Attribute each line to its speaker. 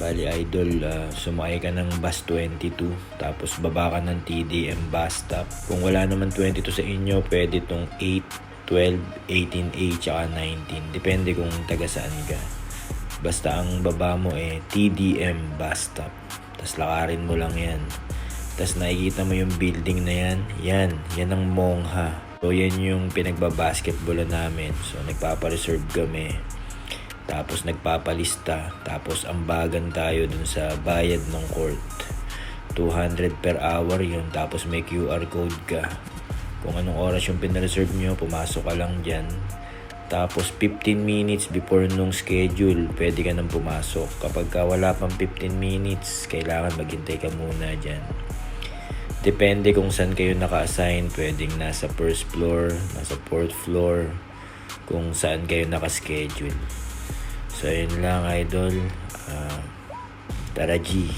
Speaker 1: Bali idol, sumakay ka ng bus 22, tapos baba ka ng TDM bus stop. Kung wala naman 22 sa inyo, pwede tong 8, 12, 18A, tsaka 19. Depende kung taga saan ka. Basta ang baba mo TDM bus stop. Tapos lakarin mo lang yan. Tapos nakikita mo yung building na yan. Yan ang Mongha. So yan yung pinagbabasketballan namin. So nagpapareserve kami. Tapos nagpapalista. Tapos ambagan tayo dun sa bayad ng court. 200 per hour yun. Tapos may QR code ka. Kung anong oras yung pinareserve nyo, pumasok ka lang dyan. Tapos 15 minutes before nung schedule, pwede ka nang pumasok. Kapag ka wala pang 15 minutes, kailangan maghintay ka muna dyan. Depende kung saan kayo naka-assign. Pwedeng nasa first floor, nasa fourth floor, kung saan kayo naka-schedule. So yun lang idol. Tara G.